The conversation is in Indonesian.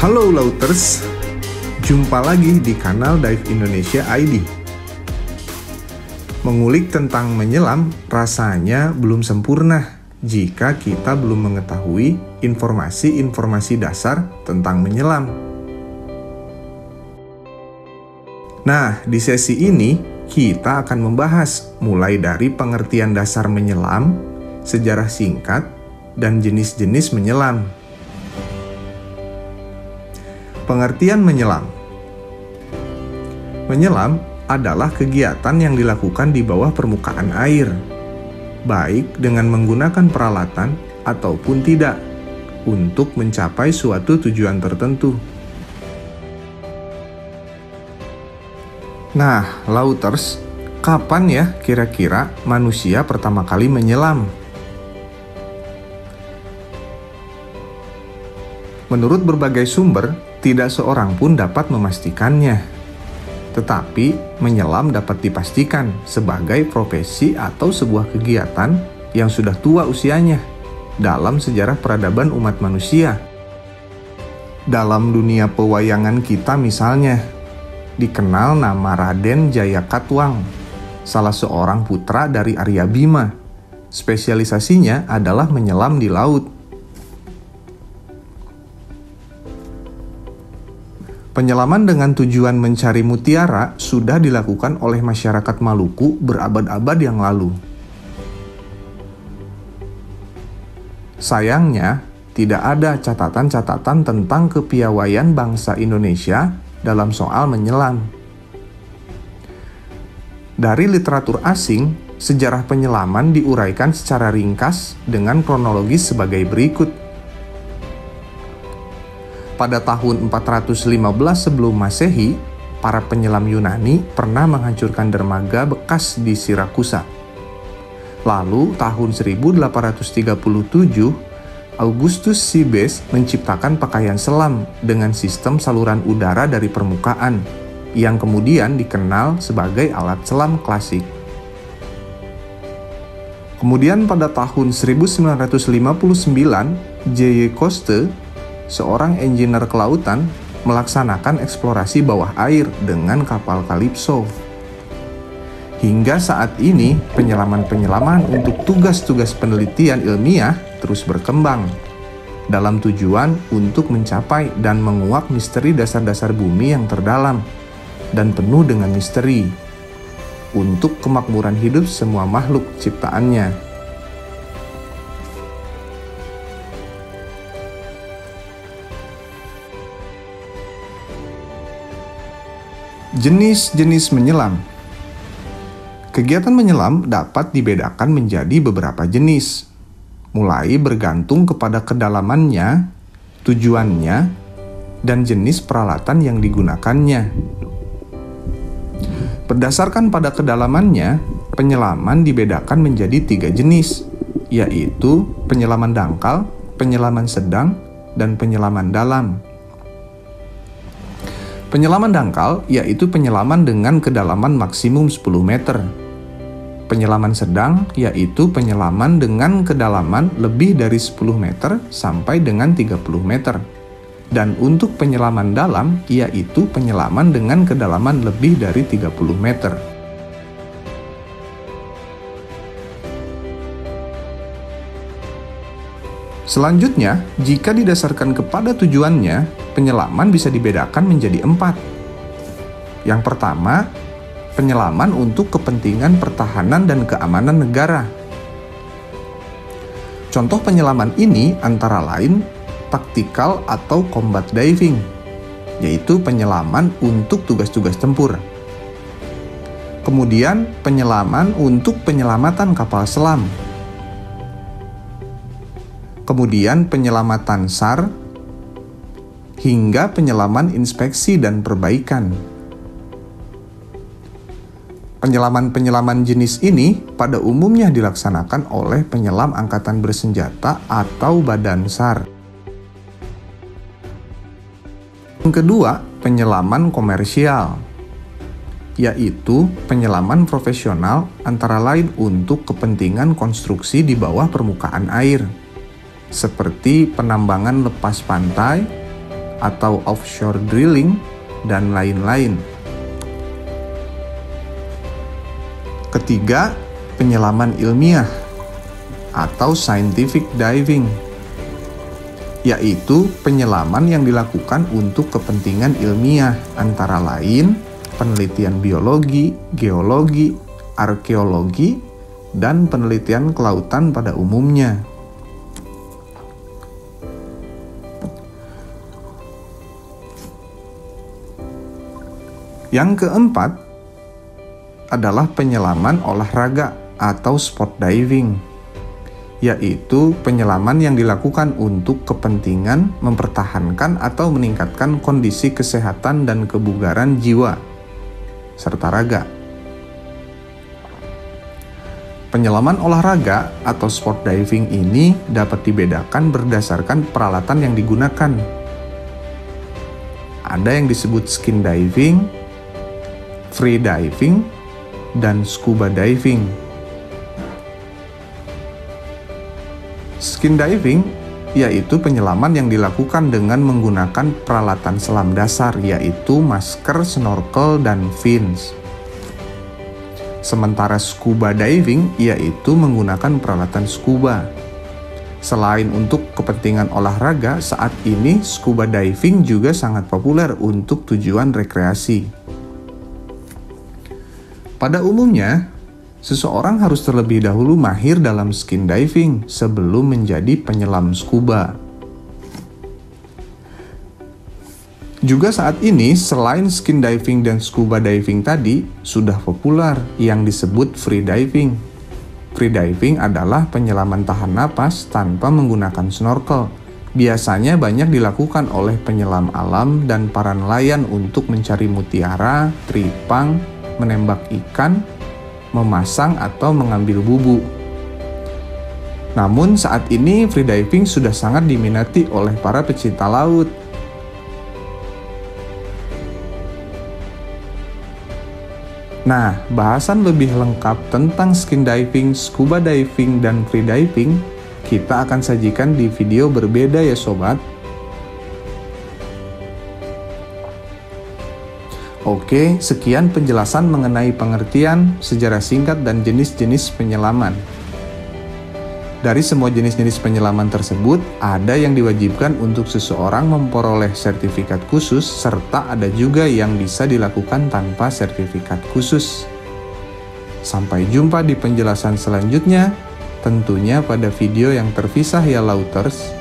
Halo Lauters, jumpa lagi di kanal Dive Indonesia ID. Mengulik tentang menyelam rasanya belum sempurna jika kita belum mengetahui informasi-informasi dasar tentang menyelam. Nah, di sesi ini kita akan membahas mulai dari pengertian dasar menyelam, sejarah singkat, dan jenis-jenis menyelam. Pengertian menyelam. Menyelam adalah kegiatan yang dilakukan di bawah permukaan air, baik dengan menggunakan peralatan ataupun tidak, untuk mencapai suatu tujuan tertentu. Nah, Lauters, kapan ya kira-kira manusia pertama kali menyelam? Menurut berbagai sumber, tidak seorang pun dapat memastikannya. Tetapi, menyelam dapat dipastikan sebagai profesi atau sebuah kegiatan yang sudah tua usianya dalam sejarah peradaban umat manusia. Dalam dunia pewayangan kita misalnya, dikenal nama Raden Jayakatwang, salah seorang putra dari Arya Bima. Spesialisasinya adalah menyelam di laut. Penyelaman dengan tujuan mencari mutiara sudah dilakukan oleh masyarakat Maluku berabad-abad yang lalu. Sayangnya, tidak ada catatan-catatan tentang kepiawaian bangsa Indonesia dalam soal menyelam. Dari literatur asing, sejarah penyelaman diuraikan secara ringkas dengan kronologis sebagai berikut. Pada tahun 415 sebelum Masehi, para penyelam Yunani pernah menghancurkan dermaga bekas di Sirakusa. Lalu, tahun 1837, Augustus Cebes menciptakan pakaian selam dengan sistem saluran udara dari permukaan, yang kemudian dikenal sebagai alat selam klasik. Kemudian pada tahun 1959, J.Y. Coste, seorang engineer kelautan, melaksanakan eksplorasi bawah air dengan kapal Calypso. Hingga saat ini, penyelaman-penyelaman untuk tugas-tugas penelitian ilmiah terus berkembang dalam tujuan untuk mencapai dan menguak misteri dasar-dasar bumi yang terdalam dan penuh dengan misteri untuk kemakmuran hidup semua makhluk ciptaannya. Jenis-jenis menyelam. Kegiatan menyelam dapat dibedakan menjadi beberapa jenis, mulai bergantung kepada kedalamannya, tujuannya, dan jenis peralatan yang digunakannya. Berdasarkan pada kedalamannya, penyelaman dibedakan menjadi 3 jenis, yaitu penyelaman dangkal, penyelaman sedang, dan penyelaman dalam. Penyelaman dangkal yaitu penyelaman dengan kedalaman maksimum 10 meter. Penyelaman sedang yaitu penyelaman dengan kedalaman lebih dari 10 meter sampai dengan 30 meter. Dan untuk penyelaman dalam yaitu penyelaman dengan kedalaman lebih dari 30 meter. Selanjutnya, jika didasarkan kepada tujuannya, penyelaman bisa dibedakan menjadi 4. Yang pertama, penyelaman untuk kepentingan pertahanan dan keamanan negara. Contoh penyelaman ini antara lain tactical atau combat diving, yaitu penyelaman untuk tugas-tugas tempur. Kemudian, penyelaman untuk penyelamatan kapal selam. Kemudian penyelamatan SAR, hingga penyelaman inspeksi dan perbaikan. Penyelaman-penyelaman jenis ini pada umumnya dilaksanakan oleh penyelam angkatan bersenjata atau badan SAR. Yang kedua, penyelaman komersial, yaitu penyelaman profesional antara lain untuk kepentingan konstruksi di bawah permukaan air, seperti penambangan lepas pantai, atau offshore drilling, dan lain-lain. Ketiga, penyelaman ilmiah atau scientific diving, yaitu penyelaman yang dilakukan untuk kepentingan ilmiah, antara lain penelitian biologi, geologi, arkeologi, dan penelitian kelautan pada umumnya. Yang keempat adalah penyelaman olahraga atau sport diving, yaitu penyelaman yang dilakukan untuk kepentingan mempertahankan atau meningkatkan kondisi kesehatan dan kebugaran jiwa serta raga. Penyelaman olahraga atau sport diving ini dapat dibedakan berdasarkan peralatan yang digunakan. Ada yang disebut skin diving, free diving, dan scuba diving. Skin diving yaitu penyelaman yang dilakukan dengan menggunakan peralatan selam dasar, yaitu masker, snorkel, dan fins. Sementara scuba diving yaitu menggunakan peralatan scuba. Selain untuk kepentingan olahraga, saat ini scuba diving juga sangat populer untuk tujuan rekreasi. Pada umumnya, seseorang harus terlebih dahulu mahir dalam skin diving sebelum menjadi penyelam scuba. Juga saat ini, selain skin diving dan scuba diving tadi, sudah populer yang disebut free diving. Free diving adalah penyelaman tahan napas tanpa menggunakan snorkel. Biasanya banyak dilakukan oleh penyelam alam dan para nelayan untuk mencari mutiara, tripang, menembak ikan, memasang atau mengambil bubu. Namun saat ini free diving sudah sangat diminati oleh para pecinta laut. Nah, bahasan lebih lengkap tentang skin diving, scuba diving, dan free diving kita akan sajikan di video berbeda ya sobat. Oke, sekian penjelasan mengenai pengertian, sejarah singkat, dan jenis-jenis penyelaman. Dari semua jenis-jenis penyelaman tersebut, ada yang diwajibkan untuk seseorang memperoleh sertifikat khusus, serta ada juga yang bisa dilakukan tanpa sertifikat khusus. Sampai jumpa di penjelasan selanjutnya, tentunya pada video yang terpisah ya Lauters.